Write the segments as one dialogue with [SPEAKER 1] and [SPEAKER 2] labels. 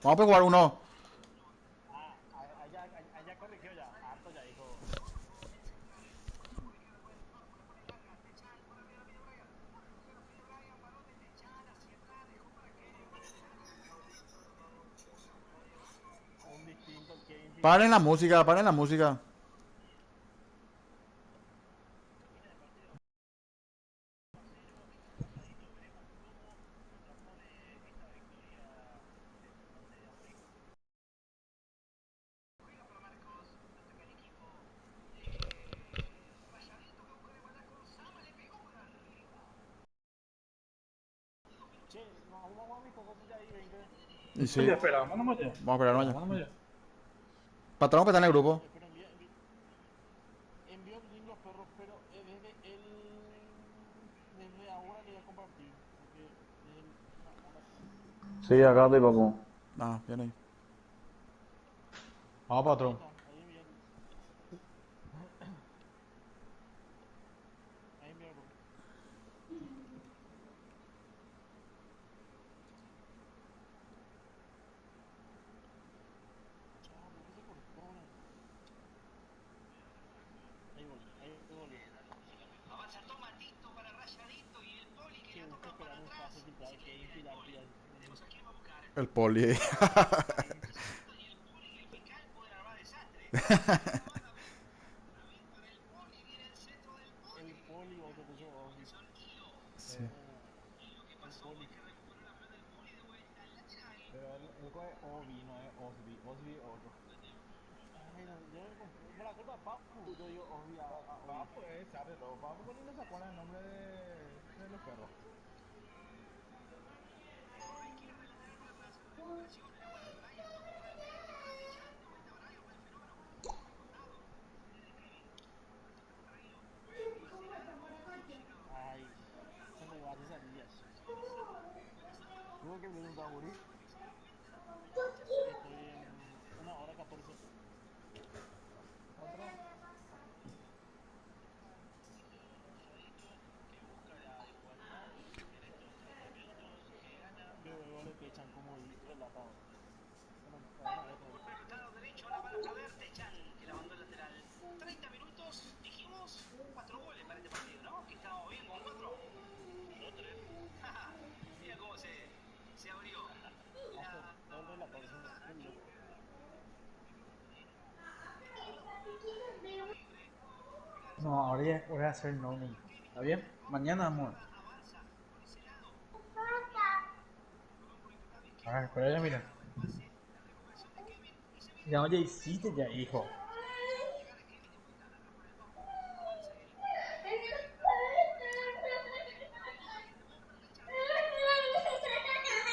[SPEAKER 1] Vamos a jugar uno.
[SPEAKER 2] Allá corrigió ya. Harto ya dijo. Un distinto Kevin
[SPEAKER 1] Paren la
[SPEAKER 2] Pilar.
[SPEAKER 1] música, paren la música.
[SPEAKER 2] Che, no, vamos a mis cosas de ahí, venga.
[SPEAKER 1] Y sí,
[SPEAKER 3] Oye, espera, vámonos ya.
[SPEAKER 1] vamos a esperar,
[SPEAKER 3] Espera,
[SPEAKER 1] ya.
[SPEAKER 3] vámonos ya.
[SPEAKER 1] Patrón que está en el grupo.
[SPEAKER 2] Pero envió el link los perros, pero desde ahora le voy a compartir. Porque desde una hora que
[SPEAKER 3] Sí, acá estoy, papu.
[SPEAKER 1] Ah, viene ahí.
[SPEAKER 3] Vamos,
[SPEAKER 2] ahí
[SPEAKER 3] patrón.
[SPEAKER 2] está, ahí envió ahí envió el grupo. Chao, ¿por qué se cortó ahora? Ahí volvió.
[SPEAKER 4] Avanza Tomatito para Rayadito y el Poli
[SPEAKER 2] Que
[SPEAKER 4] quería
[SPEAKER 2] busca
[SPEAKER 4] tocar
[SPEAKER 2] esperar
[SPEAKER 4] para
[SPEAKER 2] un
[SPEAKER 4] atrás.
[SPEAKER 2] pase filtrado
[SPEAKER 4] Así
[SPEAKER 2] que
[SPEAKER 4] que viene el
[SPEAKER 2] Pilar
[SPEAKER 4] Poli.
[SPEAKER 2] pilla.
[SPEAKER 4] Veremos a quién va a buscar.
[SPEAKER 1] El poli.
[SPEAKER 4] Y el Poli y el Fical pueden armar desastre. Viene la banda otra vez para el Poli. Viene el centro del
[SPEAKER 2] El
[SPEAKER 4] Poli.
[SPEAKER 2] poli o te puso Obi.
[SPEAKER 4] Atención, Hilo.
[SPEAKER 1] Sí.
[SPEAKER 4] Y lo que
[SPEAKER 2] El
[SPEAKER 4] pasó fue
[SPEAKER 2] poli.
[SPEAKER 4] que recuperó la pelota del Poli de vuelta al lateral.
[SPEAKER 2] Pero el juego es Obi, no es Osby. Osby es otro. Ay, no, por la culpa de Papu, yo digo Osby a Obi.
[SPEAKER 5] Papu sabe todo. Papu ni no se acuerda el nombre de los perros.
[SPEAKER 4] Hay que adelantar alguna para hacer recuperaciones. Bueno, Brian tocó para el medio, para Techán. De vuelta Brian para el fenómeno. Por el costado. Viene Kevin. Falta pelota para Hilo. Pase largo. Llegaba para
[SPEAKER 2] Ay,
[SPEAKER 4] Kevin.
[SPEAKER 2] se me va a hacer días.
[SPEAKER 4] Después la salva con
[SPEAKER 2] Tuve que
[SPEAKER 4] Kevin.
[SPEAKER 2] abrir un Taburi.
[SPEAKER 4] Kevin se da vuelta. Rechaza.
[SPEAKER 2] Estoy en 1 hora 14.
[SPEAKER 5] Otro.
[SPEAKER 4] Rayadito que busca la igualdad en estos 30 minutos. Que gana
[SPEAKER 2] Que luego le pechan como relata ahora. Bueno, todavía no es todavía.
[SPEAKER 4] por el costado derecho. La van a poder. Techán que la mandó el lateral. 30 minutos. Dijimos 4 goles para este partido, ¿no? Que estábamos bien con 4. No 3. Mira cómo se abrió.
[SPEAKER 2] Hace
[SPEAKER 4] La
[SPEAKER 2] todo el relator, qué loco.
[SPEAKER 4] tiro libre. Pegar esa
[SPEAKER 3] No, ahora
[SPEAKER 4] pelota.
[SPEAKER 3] ya voy a hacer no name.
[SPEAKER 4] Para Kevin.
[SPEAKER 3] ¿Está bien?
[SPEAKER 4] Tocó.
[SPEAKER 3] Mañana, amor.
[SPEAKER 4] Salva. Avanza. Por ese lado. Balón por el costado
[SPEAKER 3] A ver,
[SPEAKER 4] izquierdo.
[SPEAKER 3] espera ya, mira.
[SPEAKER 4] Llega buen pase. La recuperación de Kevin. Y se viene
[SPEAKER 3] Ya,
[SPEAKER 4] con
[SPEAKER 3] oye,
[SPEAKER 4] todo el
[SPEAKER 3] hiciste ya,
[SPEAKER 4] centro.
[SPEAKER 3] hijo.
[SPEAKER 4] Se va a llegar a Kevin de vuelta atrás para el Papu. Avanza él. Kevin le da pelota para Techán. Y rebota para Techán.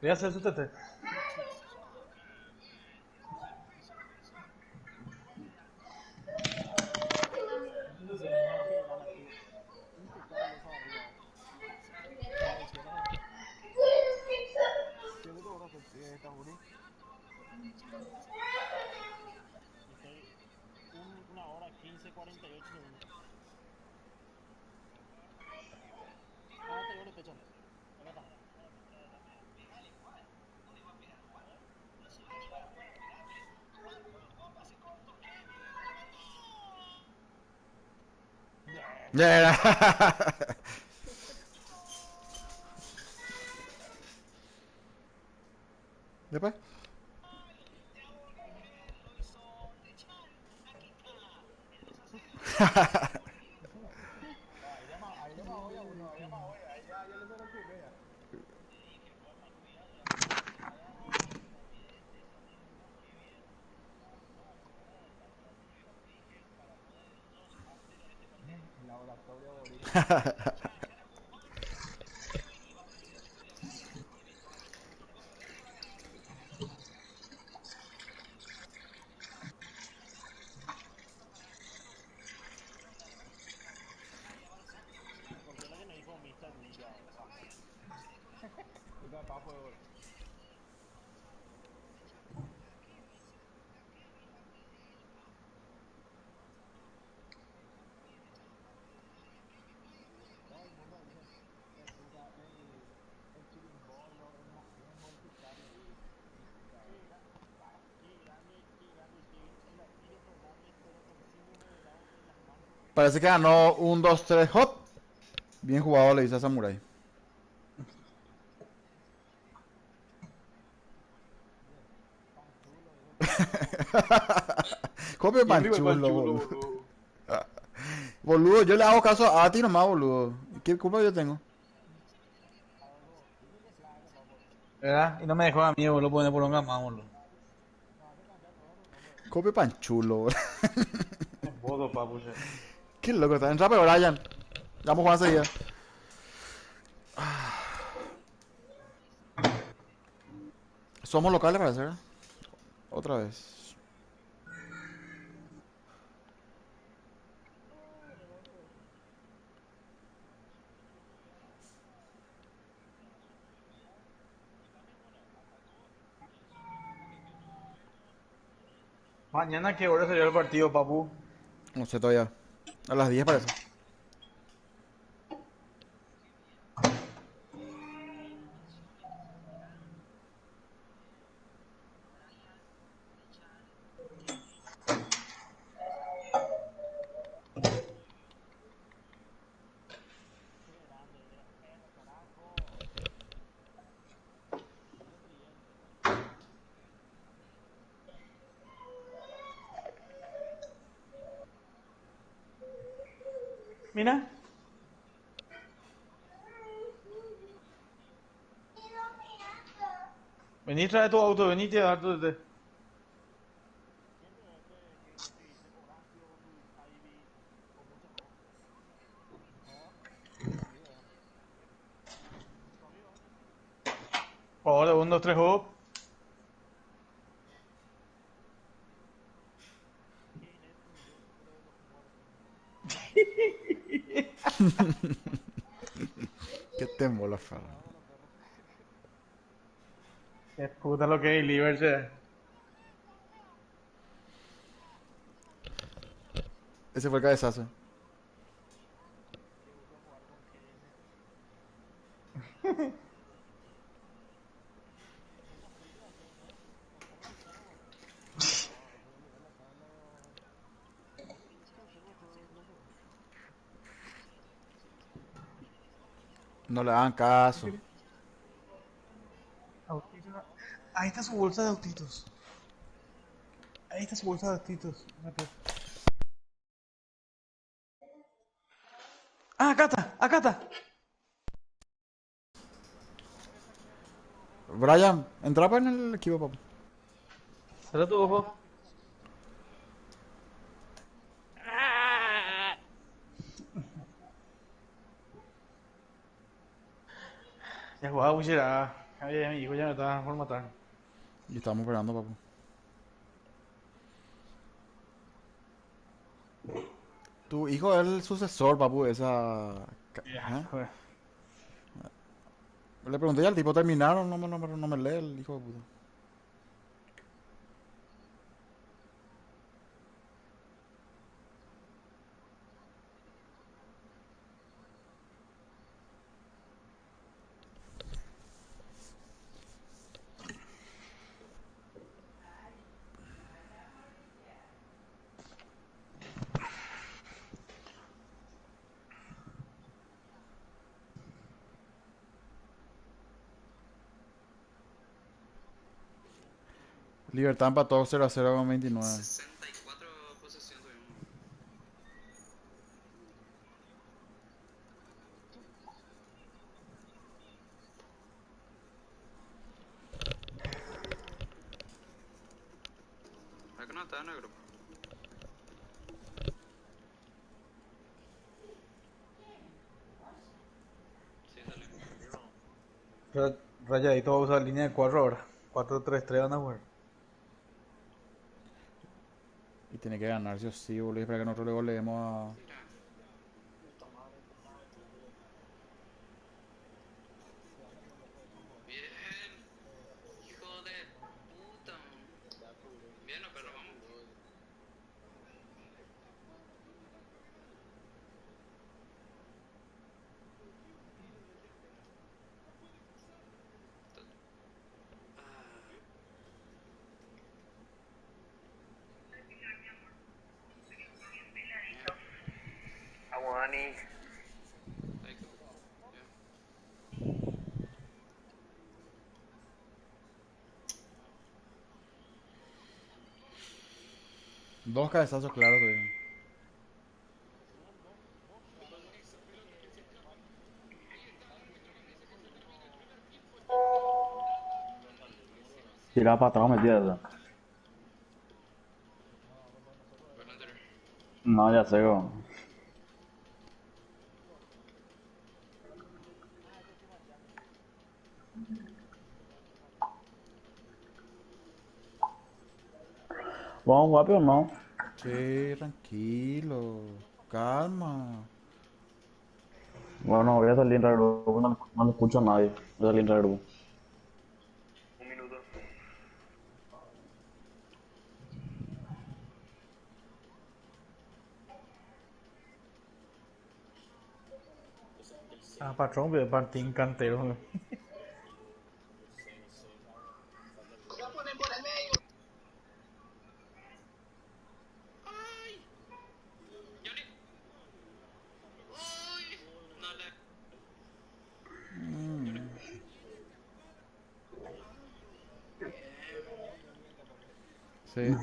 [SPEAKER 3] Voy a hacer su tete.
[SPEAKER 4] Lezama. Bien. Tirándose al piso el defensor.
[SPEAKER 2] Qué gana, qué impecable esa arriba. Como decíamos, ¿qué le cobras el Taburi? Estoy 1 hora 15 48 segundos. Ahora te digo le pechan. Acá está.
[SPEAKER 4] Pegale igual. ¿Dónde va a pegar Juan? No se va a animar a Juan a pegarle. Juan jugó pase corto. Kevin la mandó.
[SPEAKER 1] Yeah. Después.
[SPEAKER 4] Te hago creer, lo hizo Techán. Aquí está. El 2-0. Poli.
[SPEAKER 5] No, ahí ya más hoy a uno. Ahí ya más hoy. Ahí ya le se le ocurre ya.
[SPEAKER 4] Te dije, Juan, más cuidado la próxima. No olvides de eso. Qué bien. Yo dije para poner el 2-0 en este partido.
[SPEAKER 5] El laboratorio Boris.
[SPEAKER 4] Techán gana Juan. Kevin iba para tirar de salida Brian. Kevin tocó por dentro para ganar. El 2-0. Pelota para nosotros. Pelota de Racing. Sigue avanzando por ese
[SPEAKER 2] Me
[SPEAKER 4] lado.
[SPEAKER 2] corté la que me dijo Mr. Ninja
[SPEAKER 4] Techán
[SPEAKER 2] ahora.
[SPEAKER 4] para Brian. Se dejó la pelota.
[SPEAKER 5] Esa papu de gol.
[SPEAKER 4] Techán para buscar a Kevin. Se la juega a Kevin. La pide el Papu. Avanzando. Sigue Techán para Brian. Kevin, Brian.
[SPEAKER 2] Todo el
[SPEAKER 4] Brian.
[SPEAKER 2] mundo dice el chirimbolo, el multicam.
[SPEAKER 1] Parece que ganó un 2-3 hot. Bien jugado, le dice a Samurai. Copio
[SPEAKER 3] ¿Quién dijo el pan
[SPEAKER 1] panchulo,
[SPEAKER 3] chulo,
[SPEAKER 1] boludo.
[SPEAKER 3] boludo?
[SPEAKER 1] Boludo, yo le hago caso a ti nomás, boludo. ¿Qué culpa yo tengo?
[SPEAKER 3] ¿Verdad? Y no me dejó a mí, boludo, poner por un más, boludo.
[SPEAKER 1] Copio panchulo, boludo.
[SPEAKER 3] Es bodo, papuche.
[SPEAKER 1] Qué loco está. Entra pero Brian. Vamos a jugar enseguida. Somos locales, parece, ¿verdad? Otra vez.
[SPEAKER 3] Mañana, ¿qué hora sería el partido, papu?
[SPEAKER 1] No sé todavía. A las 10 parece.
[SPEAKER 3] Mira. Vení, trae tu auto, vení, te dar tu... Ahora, 1, 2, 3, hop.
[SPEAKER 1] Qué temo la fala.
[SPEAKER 3] Qué puta lo que es, Liberce.
[SPEAKER 1] Ese fue el cabezazo. No le hagan caso.
[SPEAKER 3] Autitos. Ahí está su bolsa de autitos. Ahí está su bolsa de autitos. Ah, acá está, acá está.
[SPEAKER 1] Brian, entra en el equipo, papá.
[SPEAKER 3] Cierra tu ojo. Ya jugaba buchera. Ay, mi hijo ya me está por matar.
[SPEAKER 1] Y estamos esperando, papá. Tu hijo es el sucesor, papu, de esa...
[SPEAKER 3] Ya,
[SPEAKER 1] ¿Eh?
[SPEAKER 3] joder.
[SPEAKER 1] Le pregunté ya al tipo, ¿terminaron? No me lee el hijo de puta. Libertad empató 0-0 con 29.
[SPEAKER 6] 64 posesión tuvimos. ¿Verdad que no estaba en el grupo? Sí, salió.
[SPEAKER 3] Rayadito va a usar línea de 4 ahora. 4-3-3 van a jugar.
[SPEAKER 1] Y tiene que ganar, sí o sí, boludo. Espera que nosotros luego leemos a...
[SPEAKER 6] Mira, bien. Hijo de puta. Bien, no, pero vamos. Ah, bien.
[SPEAKER 7] Dani.
[SPEAKER 1] Dos cabezazos claros tuvieron.
[SPEAKER 2] Tiraba para atrás, metida. No, ya sé, bro. Vamos, guapo, o no.
[SPEAKER 1] Che, tranquilo. Calma.
[SPEAKER 2] Bueno, voy a salir en el grupo, no le escucho a nadie. Voy a salir en el grupo.
[SPEAKER 7] Un minuto.
[SPEAKER 3] Ah, patrón, pero Martín Cantero.
[SPEAKER 6] Johnny. Uy, no le.
[SPEAKER 1] Sí.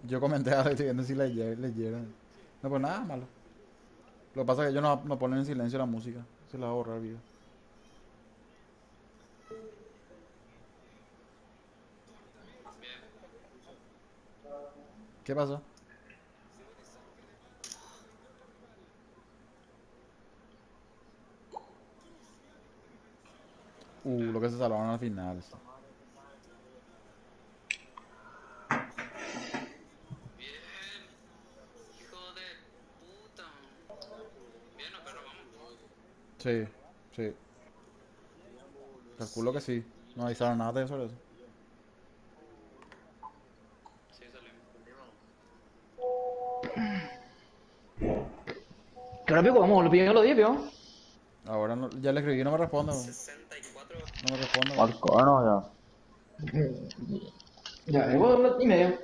[SPEAKER 1] Yo comenté algo estoy viendo si leyeron. No, pues nada malo. Lo que pasa es que ellos no ponen en silencio la música. Se la va a borrar el video.
[SPEAKER 6] Bien.
[SPEAKER 1] ¿Qué pasó? Lo que se salvaron al final. Sí.
[SPEAKER 6] Bien. Hijo de puta. Bien, no, pero vamos.
[SPEAKER 1] Sí, sí. Calculo que sí. No avisaron nada de sobre eso.
[SPEAKER 6] Sí, salimos.
[SPEAKER 8] ¿Qué hora pico? Vamos, lo pillo a los 10, pio.
[SPEAKER 1] Ahora ya le escribí, no me responde.
[SPEAKER 6] 64.
[SPEAKER 1] No me responde.
[SPEAKER 2] Al corno ya.
[SPEAKER 8] Ya, llevo 1 hora y media.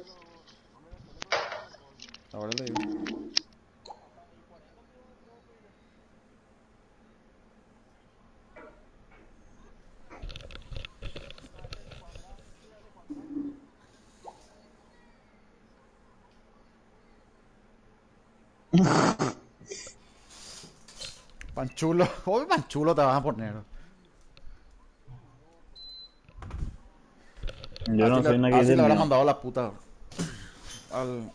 [SPEAKER 1] Ahora le digo. Panchulo. Hoy panchulo te vas a poner.
[SPEAKER 2] Yo no soy una que
[SPEAKER 1] Así
[SPEAKER 2] dice
[SPEAKER 1] le
[SPEAKER 2] el
[SPEAKER 1] habrá
[SPEAKER 2] mío.
[SPEAKER 1] mandado la puta. Al...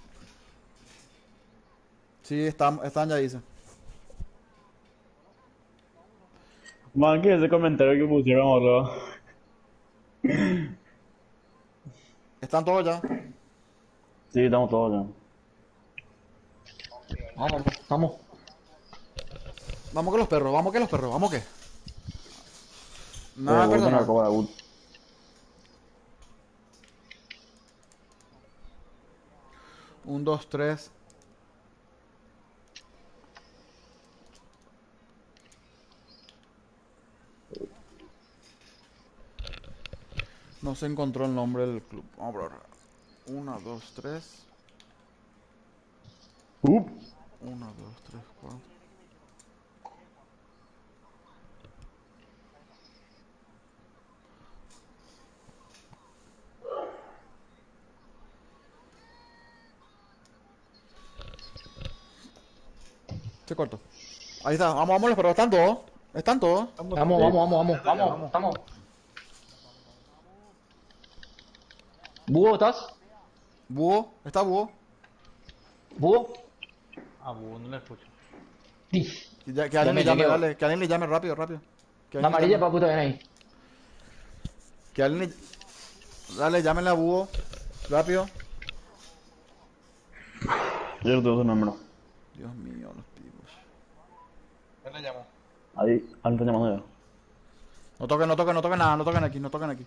[SPEAKER 1] Sí, están ya dice.
[SPEAKER 2] Man, que ese comentario que pusieron, boludo.
[SPEAKER 1] Están todos ya.
[SPEAKER 2] Sí, estamos todos ya.
[SPEAKER 8] Vamos, vamos.
[SPEAKER 1] Vamos que los perros, vamos que los perros, vamos que. Nada
[SPEAKER 2] Voy con la
[SPEAKER 1] personal.
[SPEAKER 2] copa de Wood.
[SPEAKER 1] Un, dos, tres. No se encontró el nombre del club. Vamos a probar. 1, 2, 3. 1, 2, 3, 4. Se cortó. Ahí está, vamos, pero están todos. Están todos.
[SPEAKER 8] Vamos. Estamos. ¿Búho estás?
[SPEAKER 1] Búho, está búho.
[SPEAKER 8] ¿Búho?
[SPEAKER 3] Ah, no le escucho.
[SPEAKER 1] Que alguien le llame,
[SPEAKER 8] llegué.
[SPEAKER 1] dale. Que alguien le llame rápido. Que
[SPEAKER 8] La
[SPEAKER 1] alguien le
[SPEAKER 8] amarilla
[SPEAKER 1] llame.
[SPEAKER 8] para puta ven ahí.
[SPEAKER 1] Que alguien le... Dale, llámenle a búho. Rápido.
[SPEAKER 2] Yo no tengo su número.
[SPEAKER 1] Dios mío, los pibos.
[SPEAKER 3] ¿Quién le llamó?
[SPEAKER 2] Ahí, alguien está llamando ya.
[SPEAKER 1] No toquen nada, no toquen aquí.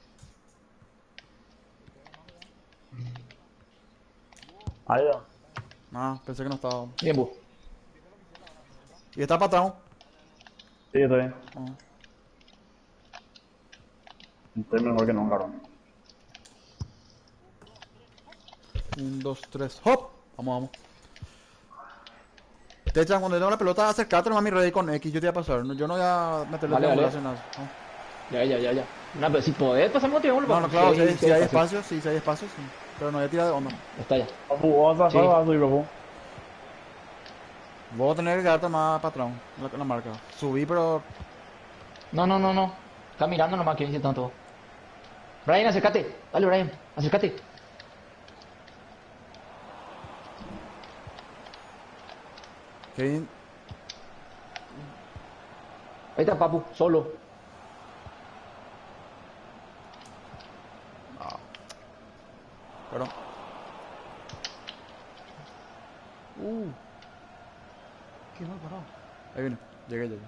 [SPEAKER 2] Ahí ya.
[SPEAKER 1] Ah, pensé que no estaba.
[SPEAKER 8] Bien, búho.
[SPEAKER 1] Y está patrón.
[SPEAKER 2] Sí, estoy bien.
[SPEAKER 1] Ah.
[SPEAKER 2] Estoy mejor que no, cabrón.
[SPEAKER 1] 1, 2, 3, hop. Vamos. Te echan cuando tengo la pelota, acercate nomás a mi red con X, yo te voy a pasar. Yo no voy a meterle
[SPEAKER 8] Vale, vale.
[SPEAKER 1] triangulación nada.
[SPEAKER 8] Ya. No, pero si podés pasarme un triángulo,
[SPEAKER 1] No,
[SPEAKER 8] papu.
[SPEAKER 1] no, claro,
[SPEAKER 8] Sí,
[SPEAKER 1] si hay espacio, sí, si hay espacio, sí. Pero no voy a tirar de onda.
[SPEAKER 8] Está ya.
[SPEAKER 3] Papu, vos vas a
[SPEAKER 8] Sí.
[SPEAKER 3] bajar o vas a subir, papu.
[SPEAKER 1] Voy a tener que quedarte más patrón en la marca. Subí, pero.
[SPEAKER 8] No. Está mirando nomás que dice tanto. Brian, acércate. Dale, Brian, acércate.
[SPEAKER 1] Kevin.
[SPEAKER 8] Ahí está, papu, solo.
[SPEAKER 1] Perdón.
[SPEAKER 3] Qué mal parado.
[SPEAKER 1] Ahí viene. Llegué.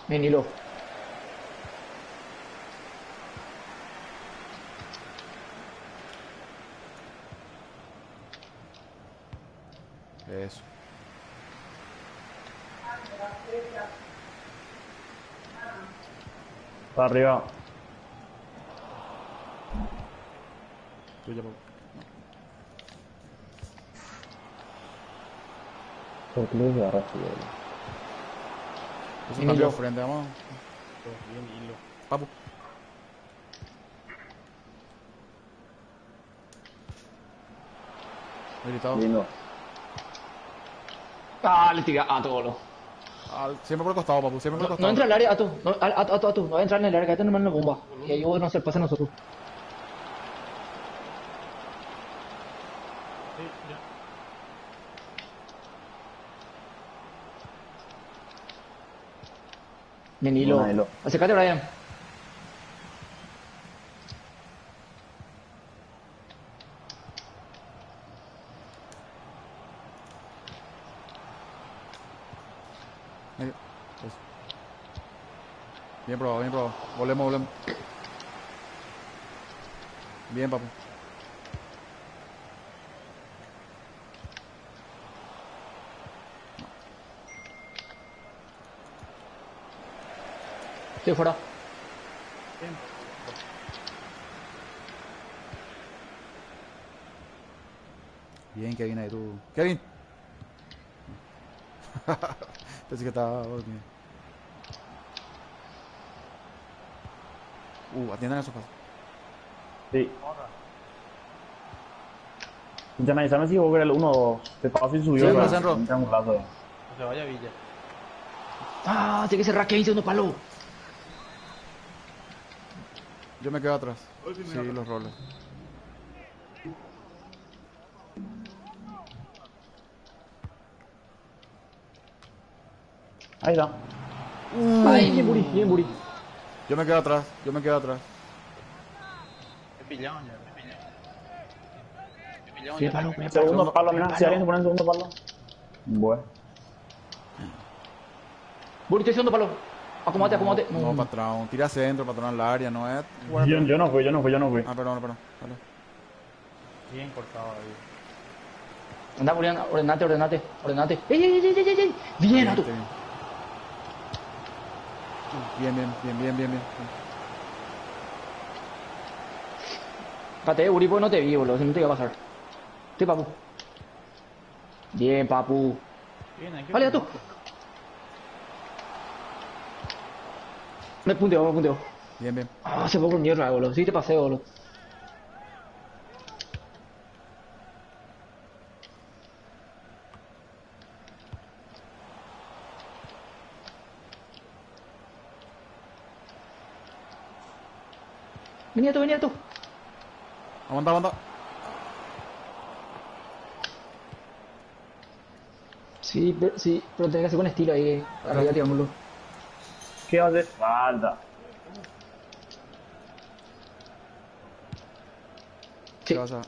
[SPEAKER 8] Bien, hilo.
[SPEAKER 1] Eso.
[SPEAKER 3] Para arriba.
[SPEAKER 1] Tuya, papu.
[SPEAKER 3] ¿Por qué le agarras tú,
[SPEAKER 1] Eso
[SPEAKER 8] Bien,
[SPEAKER 1] cambio
[SPEAKER 8] hilo.
[SPEAKER 1] de frente, vamos.
[SPEAKER 2] Bien hilo.
[SPEAKER 1] Papu. Habilitado.
[SPEAKER 3] Lindo.
[SPEAKER 8] Ah, le tira a todo.
[SPEAKER 1] Siempre por el costado, papu. Siempre por el
[SPEAKER 8] No
[SPEAKER 1] costado.
[SPEAKER 8] entra al área, Ato. No, Ato. No va a entrar en el área, quédate nomás en la bomba. Y ahí vos no se pasa a nosotros.
[SPEAKER 2] Sí, ya.
[SPEAKER 8] Bien, hilo.
[SPEAKER 3] Buena, hilo.
[SPEAKER 8] Acércate, Brian.
[SPEAKER 1] Medio. Eso. Bien probado. Volemos. Bien, papu.
[SPEAKER 8] Estoy fuera.
[SPEAKER 1] Bien, Kevin, ahí tú. Kevin. Pensé que estaba dormido. Atiendan esos pasos.
[SPEAKER 3] Sí. Ya avísame si vos querés el 1-2. Te paso y subió.
[SPEAKER 1] Sí,
[SPEAKER 3] ¿verdad?
[SPEAKER 1] Centro.
[SPEAKER 3] Un triangulazo.
[SPEAKER 2] No se vaya Villa.
[SPEAKER 8] Ah, tiene que cerrar Kevin segundo palo.
[SPEAKER 1] Yo me quedo atrás. Sí, los roles.
[SPEAKER 3] Ahí está.
[SPEAKER 8] Ay, bien, Buri.
[SPEAKER 1] Yo me quedo atrás.
[SPEAKER 2] Me pillaron ya,
[SPEAKER 8] Primer palo, primer palo.
[SPEAKER 3] Segundo palo, mira.
[SPEAKER 8] palo.
[SPEAKER 3] Si alguien se pone en segundo palo. Bueno.
[SPEAKER 8] Buri, estoy segundo palo. Acomódate.
[SPEAKER 1] No, patrón. Tira centro, patrón al área. No es.
[SPEAKER 3] Yo no fui.
[SPEAKER 1] Ah, perdón. Dale.
[SPEAKER 2] bien cortado ahí.
[SPEAKER 8] Anda, Buri, ordenate. ¡Ey! Bien, Ato.
[SPEAKER 1] Bien.
[SPEAKER 8] Pate, Buri, pues no te vi, boludo. Si no te iba a pasar. Sí, papu. Bien, papu.
[SPEAKER 2] Bien, hay que
[SPEAKER 8] Vale, Ato. Me punteo.
[SPEAKER 1] Bien.
[SPEAKER 8] Ah, se fue por mierda, boludo. Sí, te pasé, boludo. Venía tú.
[SPEAKER 1] Aguanta.
[SPEAKER 8] Sí, pero tenés que hacer con estilo ahí. Arriba, triángulo.
[SPEAKER 3] ¿Qué hace falta?
[SPEAKER 1] ¿Qué
[SPEAKER 8] Sí.
[SPEAKER 1] vas a...?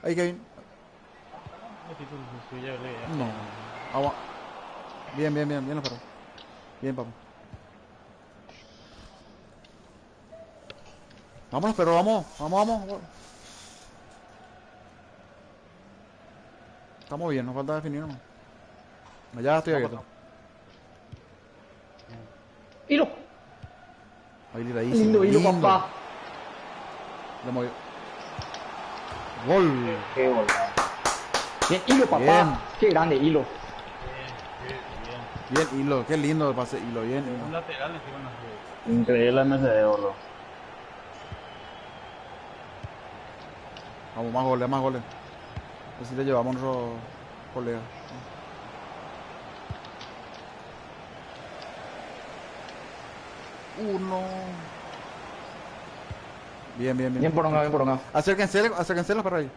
[SPEAKER 1] Ahí, Kevin.
[SPEAKER 2] Metiste su suya, le.
[SPEAKER 1] No. Agua. Bien, lo paró. Bien, papu. Vámonos, pero vamos. Estamos bien, nos falta definir nomás. Ya estoy abierto.
[SPEAKER 8] Hilo.
[SPEAKER 1] Habilitadísimo.
[SPEAKER 8] Lindo hilo,
[SPEAKER 1] lindo.
[SPEAKER 8] papá.
[SPEAKER 1] Le movió. Gol.
[SPEAKER 3] Qué gol.
[SPEAKER 8] Bien, hilo, papá.
[SPEAKER 1] Bien.
[SPEAKER 8] Qué grande hilo.
[SPEAKER 1] Bien, hilo. Qué lindo el pase. Hilo, bien.
[SPEAKER 5] Un
[SPEAKER 1] Hilo.
[SPEAKER 5] lateral encima no sé.
[SPEAKER 3] Increíble MCD, boludo.
[SPEAKER 1] Vamos, más goles, más goles. Así le llevamos a nuestros colegas. Uno. Bien, bien, bien.
[SPEAKER 8] Bien por acá, bien por acá.
[SPEAKER 1] Acérquense los para ahí.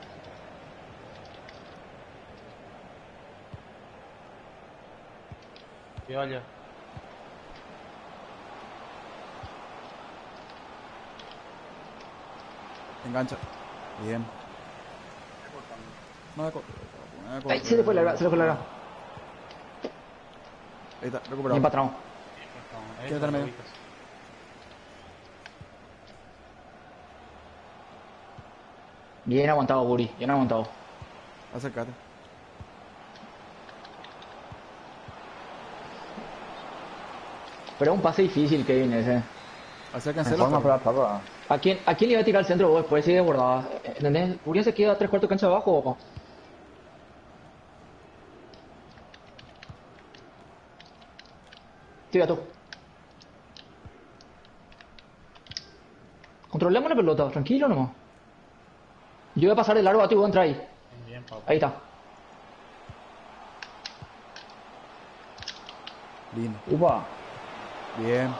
[SPEAKER 5] Que vaya.
[SPEAKER 1] Engancha. Bien. No me
[SPEAKER 8] Ay, se le fue larga, se le fue larga.
[SPEAKER 1] Ahí está,
[SPEAKER 8] Bien
[SPEAKER 1] recuperado.
[SPEAKER 8] patrón.
[SPEAKER 1] ¿Quién está en medio?
[SPEAKER 8] Bien aguantado, Buri. Bien aguantado.
[SPEAKER 1] Acércate.
[SPEAKER 8] Pero es un pase difícil, Kevin, ese.
[SPEAKER 1] Acérquense
[SPEAKER 3] En
[SPEAKER 1] los
[SPEAKER 3] forma
[SPEAKER 1] perros.
[SPEAKER 3] para atrás.
[SPEAKER 8] ¿A quién le iba a tirar el centro vos después? Sí, de guardada. ¿Entendés? Urián se queda 3/4 cancha abajo, o sí, gato. Controlemos la pelota, tranquilo nomás. Yo voy a pasar el largo a ti y voy a entrar ahí.
[SPEAKER 5] Bien, papá.
[SPEAKER 8] Ahí está.
[SPEAKER 1] Lindo.
[SPEAKER 3] Upa.
[SPEAKER 1] Bien.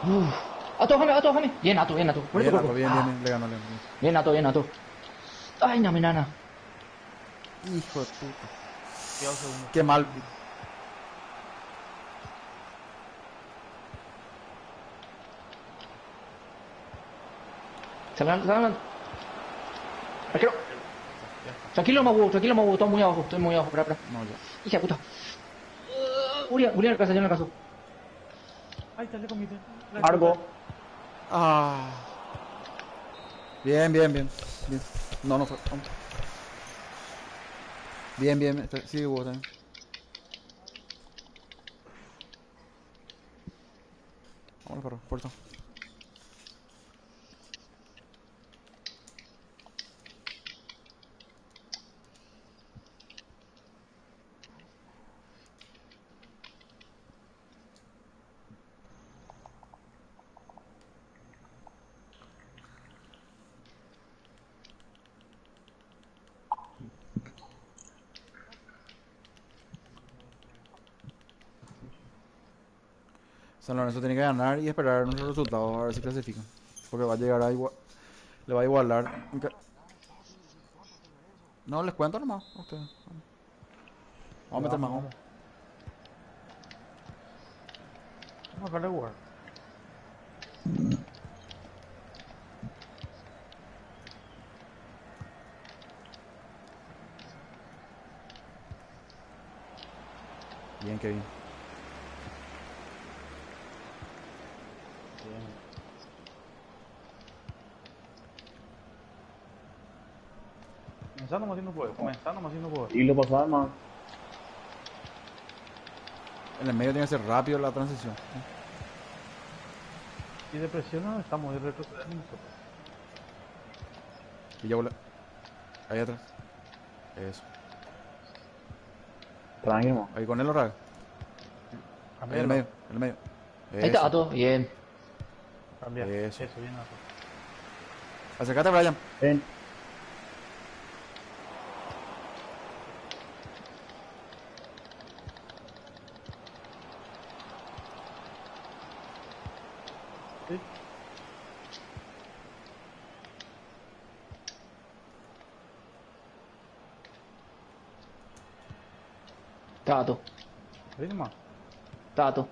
[SPEAKER 8] Ato, Jame. Bien, Ato, bien, Ato. Ponete
[SPEAKER 1] Bien,
[SPEAKER 8] cuerpo.
[SPEAKER 1] Nato, bien,
[SPEAKER 8] Ah,
[SPEAKER 1] bien. Le ganó, le ganó.
[SPEAKER 8] Bien, Ato, bien, Ato. Ay, no, mi nana.
[SPEAKER 1] Hijo de puta.
[SPEAKER 5] Queda un segundo.
[SPEAKER 1] Qué mal.
[SPEAKER 8] Salgan. Arquero. Tranquilo, Mabu, estoy muy abajo, espera.
[SPEAKER 1] No, ya.
[SPEAKER 8] Hija de puta. Urián en la casa, yo en la casa.
[SPEAKER 5] Ahí está, le comiste.
[SPEAKER 3] Argo.
[SPEAKER 1] Ah. Bien, bien, bien. Bien. No, no fue. Vamos. Bien, bien. Sí, hubo también. Vamos, perro. Puerto. San Lorenzo tiene que ganar y esperar nuestros resultados a ver si clasifican. Porque va a llegar a igual. Le va a igualar. No, les cuento nomás a ustedes. Vamos a meter más.
[SPEAKER 5] Vamos a darle jugar.
[SPEAKER 1] Bien, Kevin.
[SPEAKER 5] Comenzando más si no puede. Comenzando más si no puede.
[SPEAKER 3] Y lo pasaba más.
[SPEAKER 1] En el medio tiene que ser rápido la transición.
[SPEAKER 5] Si de presión estamos de retroceder nosotros.
[SPEAKER 1] Y ya volé. Ahí atrás. Eso.
[SPEAKER 3] Tranquilo.
[SPEAKER 1] Ahí con él, Raga. Ahí en el medio. En el medio.
[SPEAKER 8] Ahí está,
[SPEAKER 1] Eso.
[SPEAKER 8] Ato, bien.
[SPEAKER 5] Cambiar.
[SPEAKER 1] Eso.
[SPEAKER 5] Eso, bien. Ato.
[SPEAKER 1] Acércate, Brian.
[SPEAKER 3] Ven.
[SPEAKER 5] Sí.
[SPEAKER 8] Está Ato,
[SPEAKER 5] Ahí nomás.
[SPEAKER 8] está Ato.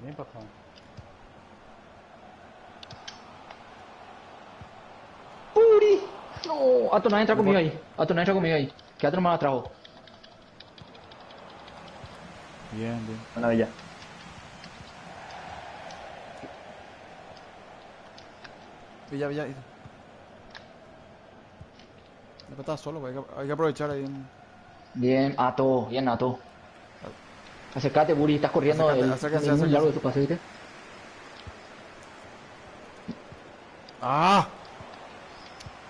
[SPEAKER 5] Bien pasado.
[SPEAKER 8] ¡Uri! No, Ato no entra conmigo ahí. Ato no entra conmigo ahí. Quédate nomás atrás vos.
[SPEAKER 1] Bien, bien.
[SPEAKER 3] Buena bella.
[SPEAKER 1] Villa. Después estaba solo, pues hay que aprovechar ahí.
[SPEAKER 8] Bien, Ato, bien, Ato. Acércate, Buri, estás corriendo
[SPEAKER 1] Acérquense,
[SPEAKER 8] el muy largo de
[SPEAKER 1] acérquense.
[SPEAKER 8] tu pase, ¿viste?
[SPEAKER 1] ¡Ah!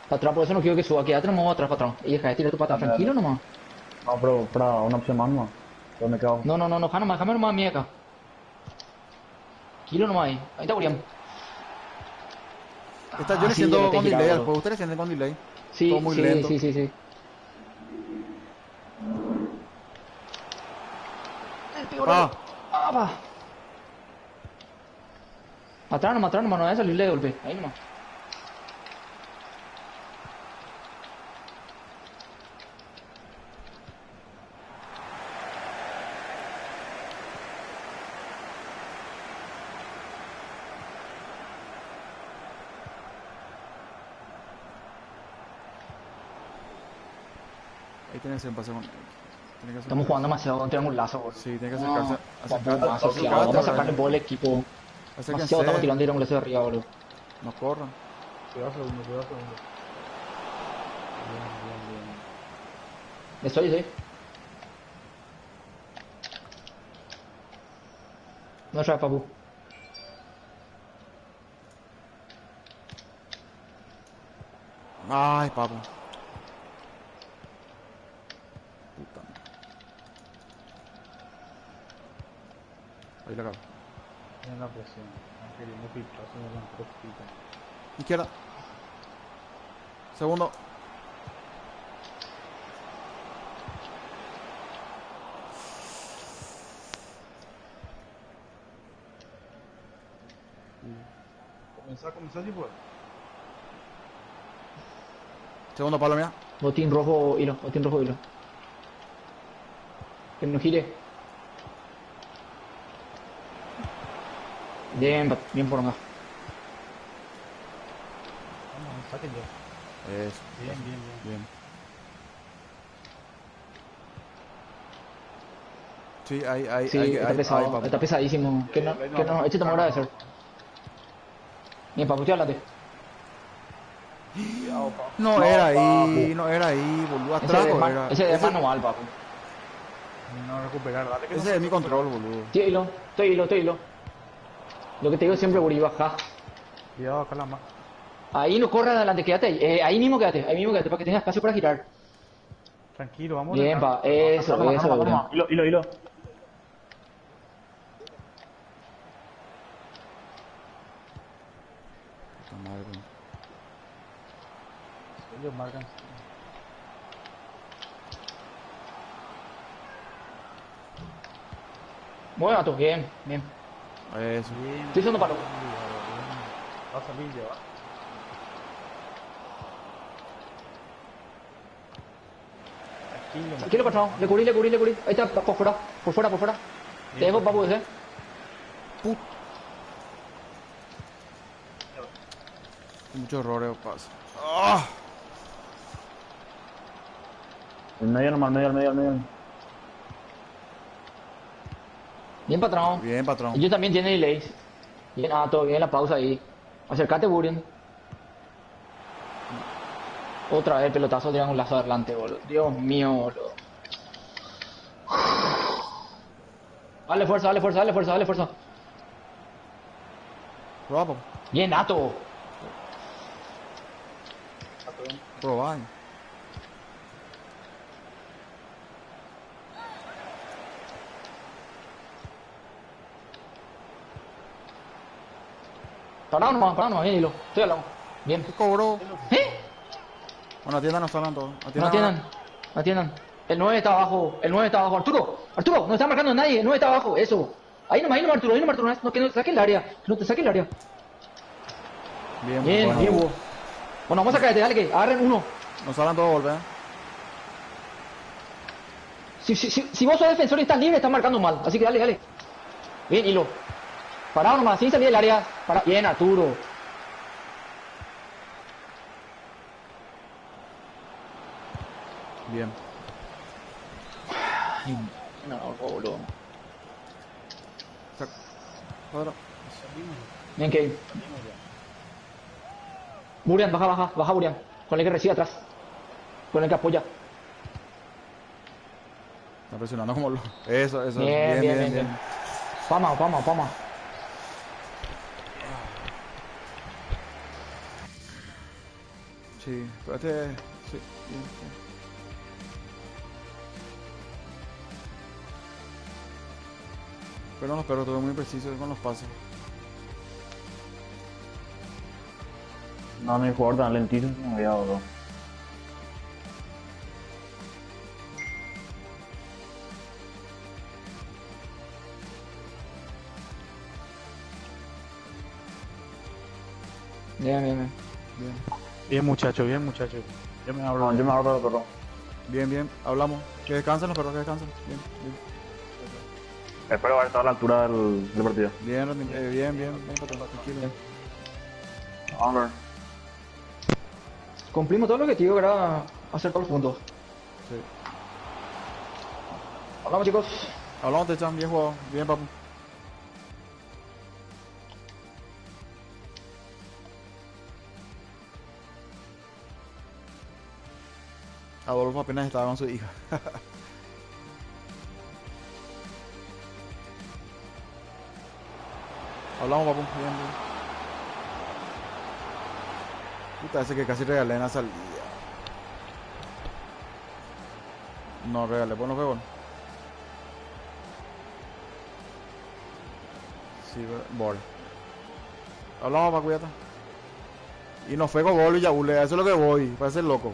[SPEAKER 8] Para atrás, por eso no quiero que suba. Quédate nomás atrás, patrón. Y deja de tirar tu pata. Tranquilo nomás.
[SPEAKER 2] No, pero para una opción más nomás. Yo me quedo.
[SPEAKER 8] No, déjame nomás a mí acá. Kilo nomás ahí. Ahí está Burian.
[SPEAKER 1] Yo le
[SPEAKER 8] sí, ya
[SPEAKER 1] siento
[SPEAKER 8] no te
[SPEAKER 1] con
[SPEAKER 8] giraba,
[SPEAKER 1] delay al
[SPEAKER 8] bro.
[SPEAKER 1] juego. Ustedes le sienten con delay.
[SPEAKER 8] Sí,
[SPEAKER 1] Todo muy
[SPEAKER 8] sí,
[SPEAKER 1] lento.
[SPEAKER 8] sí.
[SPEAKER 1] Ah,
[SPEAKER 8] Ah, va. Atrás nomás, no voy a salirle de golpe. Ahí nomás.
[SPEAKER 1] ahí tiene que ser un pase con. Tiene que ser
[SPEAKER 8] Estamos jugando demasiado con triangulazo, boludo.
[SPEAKER 1] Sí, tiene que acercarse.
[SPEAKER 8] Demasiado. Vamos a sacarle
[SPEAKER 1] Acércate,
[SPEAKER 8] por el equipo. Demasiado estamos
[SPEAKER 1] acérquense.
[SPEAKER 8] tirando triangulazo de arriba, boludo.
[SPEAKER 1] No corran.
[SPEAKER 2] Cuidado segundo, cuidado segundo.
[SPEAKER 8] Estoy, sí. No traes, papu.
[SPEAKER 1] Ay, papo. Puta madre. Ahí la cago.
[SPEAKER 2] Tiene la presión. Están queriendo filtrarse en el poquito.
[SPEAKER 1] Izquierda. Segundo.
[SPEAKER 2] Comenzá si puedes.
[SPEAKER 1] Segundo palo, mía.
[SPEAKER 8] Botín rojo, hilo. Que no gire. Bien por acá.
[SPEAKER 2] Vamos, saquen ya.
[SPEAKER 1] Eso. Bien. Sí, ahí,
[SPEAKER 8] Sí, está pesado,
[SPEAKER 1] papo.
[SPEAKER 8] está pesadísimo. Que no, échate mora de ser. Bien, papu, háblate.
[SPEAKER 1] No era ahí, boludo. Atraco era.
[SPEAKER 8] Ese de manual, papu.
[SPEAKER 2] No recuperar, dale que
[SPEAKER 1] Ese es mi control, boludo.
[SPEAKER 8] Estoy hilo. Lo que te digo siempre, Buri, baja.
[SPEAKER 2] Cuidado acá la más.
[SPEAKER 8] Ahí no corras adelante, quédate ahí. Ahí mismo quédate, para que tengas espacio para girar.
[SPEAKER 2] Tranquilo, vamos.
[SPEAKER 8] Bien, pa, eso, Buri.
[SPEAKER 2] Hilo.
[SPEAKER 1] Puta madre, boludo.
[SPEAKER 2] Ellos marcan.
[SPEAKER 8] Mueve, Mato, bien.
[SPEAKER 1] Eso.
[SPEAKER 8] Estoy haciendo palo.
[SPEAKER 2] Va a salir ya, va.
[SPEAKER 8] Tranquilo, patrón. Le cubrí. Ahí está, por fuera. Te dejo, papu, ese.
[SPEAKER 1] Muchos errores pasa. ¡Ah!
[SPEAKER 2] El medio nomás, medio.
[SPEAKER 8] Bien, patrón.
[SPEAKER 1] Bien, patrón.
[SPEAKER 8] Ellos también tienen delays. Bien, todo bien, la pausa ahí. Acércate, Buren. Otra vez pelotazo, triangulazo adelante, boludo. Dios mío, boludo. Dale fuerza.
[SPEAKER 1] Proba, papo.
[SPEAKER 8] Bien, Nato.
[SPEAKER 1] Proba.
[SPEAKER 8] Parado nomás, bien, hilo. Estoy al lado. Bien.
[SPEAKER 1] ¿Qué cobró?
[SPEAKER 8] ¿Eh?
[SPEAKER 1] Bueno, atiendan, están todos.
[SPEAKER 8] No atiendan. El 9 está abajo. Arturo, no está marcando a nadie. El 9 está abajo. Eso. Ahí nomás, Arturo. No, que no te saque el área.
[SPEAKER 1] Bien,
[SPEAKER 8] Bien,
[SPEAKER 1] bueno.
[SPEAKER 8] Hugo. Bueno, vamos a caerte, dale que agarren uno.
[SPEAKER 1] Nos hablan todos, volver.
[SPEAKER 8] Si vos sos defensor y estás libre, estás marcando mal. Así que dale. Bien, hilo. Parado nomás, sin salir del área. Bien, Arturo.
[SPEAKER 1] Bien.
[SPEAKER 8] No, boludo.
[SPEAKER 1] Cuadra.
[SPEAKER 8] Bien, Kevin. Burian, baja, Burian. Con el que recibe atrás. Con el que apoya.
[SPEAKER 1] Está presionando como lo... Eso.
[SPEAKER 8] Bien, bien. Vamos.
[SPEAKER 1] Sí, espérate. Sí, bien. Pero todo muy preciso con los pasos.
[SPEAKER 2] No, mi jugador tan lentito, no había dado.
[SPEAKER 8] Bien.
[SPEAKER 3] Bien, muchacho. Yo me abro.
[SPEAKER 2] No, yo me abro, perdón.
[SPEAKER 1] Bien, hablamos. Que descansen los perros, que descansen. Bien.
[SPEAKER 2] Espero haber estado a la altura del partido.
[SPEAKER 1] Bien, patrón, tranquilo.
[SPEAKER 2] Vamos a ver.
[SPEAKER 8] Cumplimos todo lo que te digo, que era hacer todos los puntos.
[SPEAKER 1] Sí.
[SPEAKER 8] Hablamos, chicos.
[SPEAKER 1] Hablamos, Techan, bien jugado. Bien, papu. Adolfo apenas estaba con su hija. Hablamos, papu. Bien. Puta, ese que casi regalé en la salida. No regalé, pues no fue gol. Sí, gol. Hablamos, pa, cuídate. Y no fue con gol y ya, eso es lo que voy. Parece loco.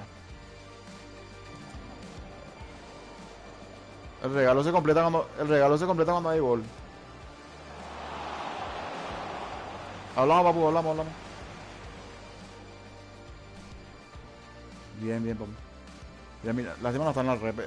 [SPEAKER 1] El regalo se completa cuando hay gol. Hablamos, papu, hablamos. Bien, papu. Ya mira, lástima no están en la rep.